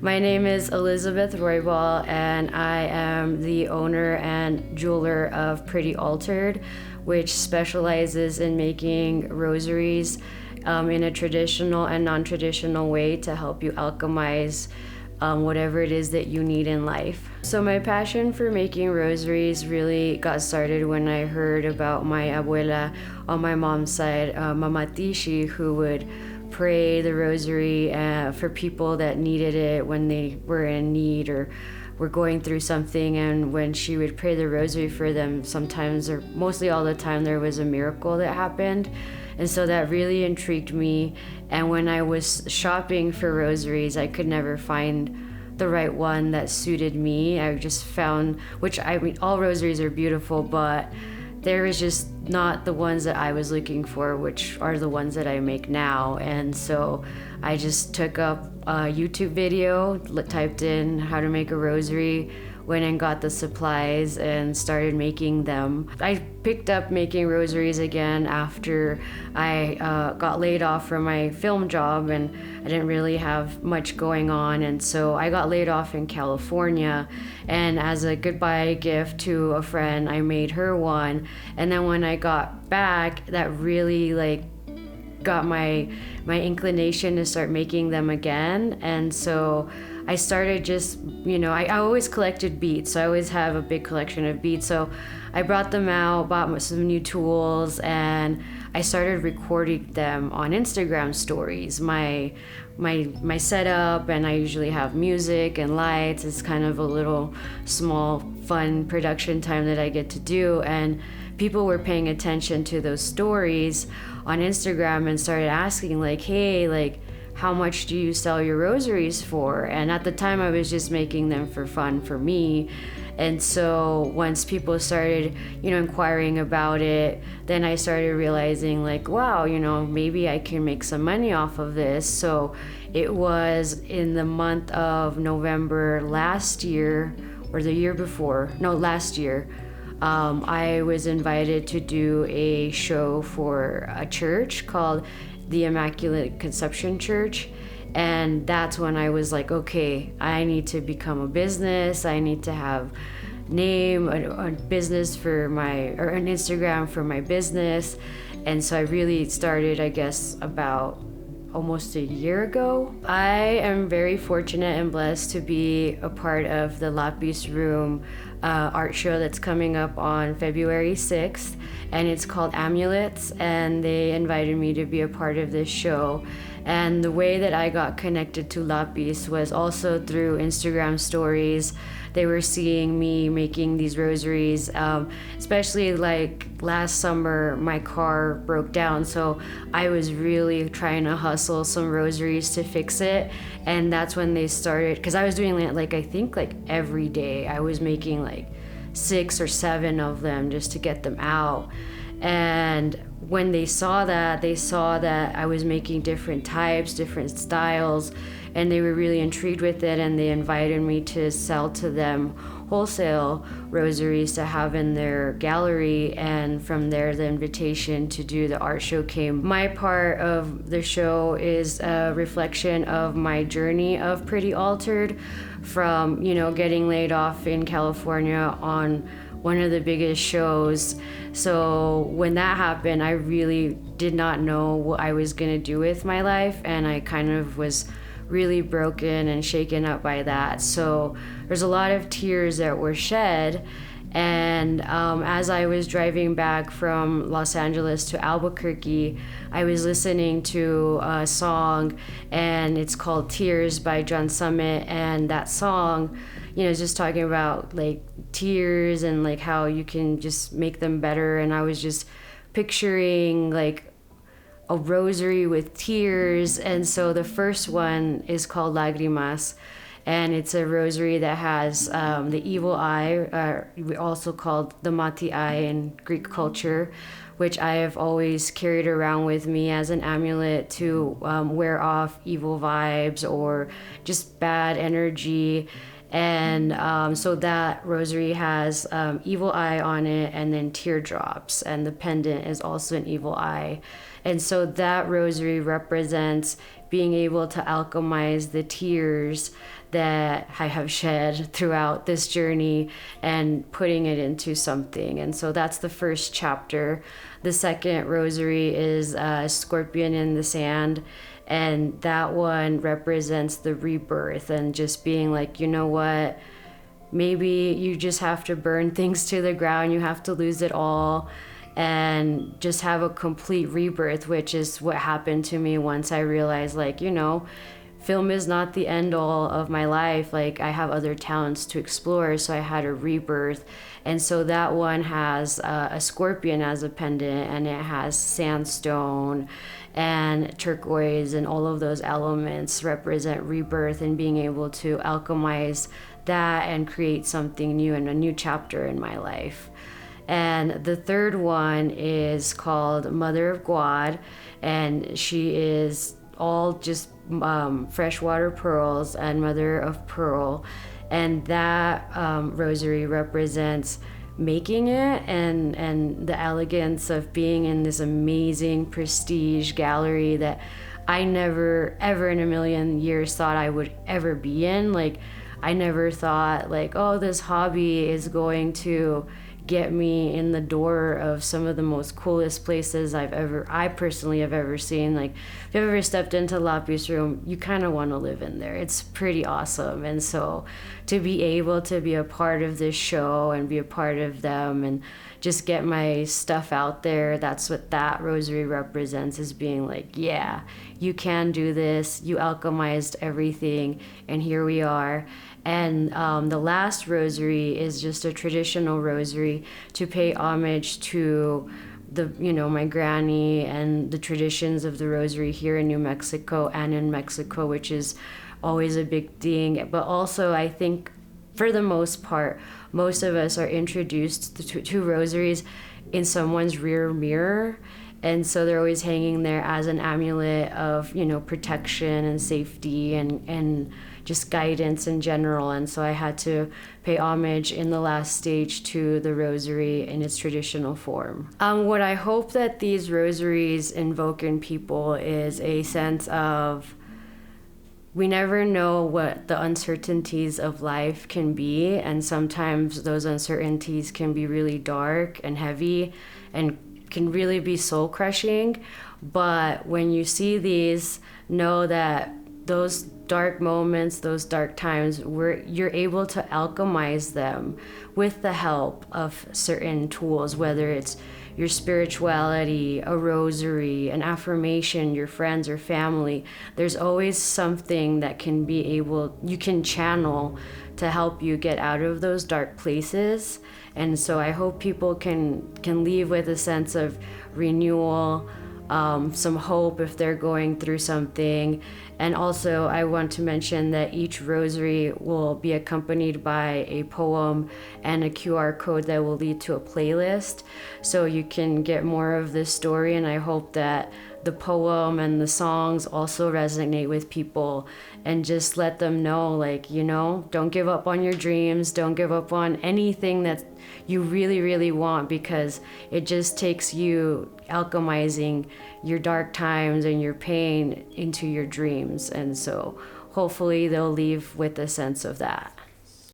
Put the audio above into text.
My name is Elizabeth Roybal, and I am the owner and jeweler of Pretty Altered, which specializes in making rosaries in a traditional and non-traditional way to help you alchemize whatever it is that you need in life. So my passion for making rosaries really got started when I heard about my abuela on my mom's side, Mama Tishi, who would pray the rosary for people that needed it when they were in need or were going through something. And when she would pray the rosary for them, sometimes or mostly all the time, there was a miracle that happened. And so that really intrigued me. And when I was shopping for rosaries, I could never find the right one that suited me. I just found, which I mean, all rosaries are beautiful, but there was just not the ones that I was looking for, which are the ones that I make now. And so I just took up a YouTube video, typed in how to make a rosary, went and got the supplies and started making them. I picked up making rosaries again after I got laid off from my film job, and I didn't really have much going on, and so I got laid off in California, and as a goodbye gift to a friend, I made her one. And then when I got back, that really got my inclination to start making them again. And so I started just, I always collected beads, so I always have a big collection of beads. So I brought them out, bought some new tools, and I started recording them on Instagram stories. My setup, and I usually have music and lights. It's kind of a little small fun production time that I get to do, and people were paying attention to those stories on Instagram and started asking hey, how much do you sell your rosaries for? And at the time I was just making them for fun for me. And so once people started, inquiring about it, then I started realizing wow, maybe I can make some money off of this. So it was in the month of November last year, or the year before, no, last year, I was invited to do a show for a church called the Immaculate Conception Church. And that's when I was like, okay, I need to become a business. I need to have a business or an Instagram for my business. And so I really started, I guess, about almost a year ago. I am very fortunate and blessed to be a part of the Lapis Room art show that's coming up on February 6th, and it's called Amulets, and they invited me to be a part of this show. And the way that I got connected to Lapis was also through Instagram stories. They were seeing me making these rosaries, especially last summer my car broke down, so I was really trying to hustle some rosaries to fix it. And that's when they started, because I was doing I think every day I was making 6 or 7 of them just to get them out. And when they saw that I was making different types, different styles, and they were really intrigued with it, and they invited me to sell to them wholesale rosaries to have in their gallery. And from there, the invitation to do the art show came. My part of the show is a reflection of my journey of Pretty Altered, from getting laid off in California on one of the biggest shows. So when that happened, I really did not know what I was gonna do with my life, and I kind of was really broken and shaken up by that. So there's a lot of tears that were shed. And as I was driving back from Los Angeles to Albuquerque, I was listening to a song, and it's called Tears by John Summit. And that song, is just talking about tears and how you can just make them better. And I was just picturing a rosary with tears. And so the first one is called Lagrimas, and it's a rosary that has the evil eye, also called the Mati eye in Greek culture, which I have always carried around with me as an amulet to wear off evil vibes or just bad energy. And so that rosary has evil eye on it, and then teardrops, and the pendant is also an evil eye. And so that rosary represents being able to alchemize the tears that I have shed throughout this journey and putting it into something. And so that's the first chapter. The second rosary is Scorpion in the Sand. And that one represents the rebirth and just being like, you know what? Maybe you just have to burn things to the ground. You have to lose it all and just have a complete rebirth, which is what happened to me once I realized, like, you know, film is not the end all of my life. Like, I have other talents to explore, so I had a rebirth. And so that one has a scorpion as a pendant, and it has sandstone and turquoise, and all of those elements represent rebirth and being able to alchemize that and create something new and a new chapter in my life. And the third one is called Mother of God, and she is all just freshwater pearls and mother of pearl. And that rosary represents making it and the elegance of being in this amazing prestige gallery that I never ever in a million years thought I would ever be in. Like, I never thought, like, oh, this hobby is going to get me in the door of some of the most coolest places I personally have ever seen. Like, if you've ever stepped into Lapis Room, you kind of want to live in there. It's pretty awesome. And so to be able to be a part of this show and be a part of them and just get my stuff out there, that's what that rosary represents, is being like, yeah, you can do this. You alchemized everything, and here we are. And the last rosary is just a traditional rosary to pay homage to my granny and the traditions of the rosary here in New Mexico and in Mexico, which is always a big thing. But also, I think for the most part, most of us are introduced to rosaries in someone's rear mirror. And so they're always hanging there as an amulet of, protection and safety and just guidance in general. And so I had to pay homage in the last stage to the rosary in its traditional form. What I hope that these rosaries invoke in people is a sense of, we never know what the uncertainties of life can be, and sometimes those uncertainties can be really dark and heavy and can really be soul crushing. But when you see these, know that those dark moments, those dark times, you're able to alchemize them with the help of certain tools, whether it's your spirituality, a rosary, an affirmation, your friends or family. There's always something that you can channel to help you get out of those dark places. And so I hope people can leave with a sense of renewal, some hope if they're going through something. And also, I want to mention that each rosary will be accompanied by a poem and a QR code that will lead to a playlist, so you can get more of this story. And I hope that the poem and the songs also resonate with people, and just let them know, like, don't give up on your dreams, don't give up on anything that you really, really want, because it just takes you alchemizing your dark times and your pain into your dreams. And so hopefully they'll leave with a sense of that.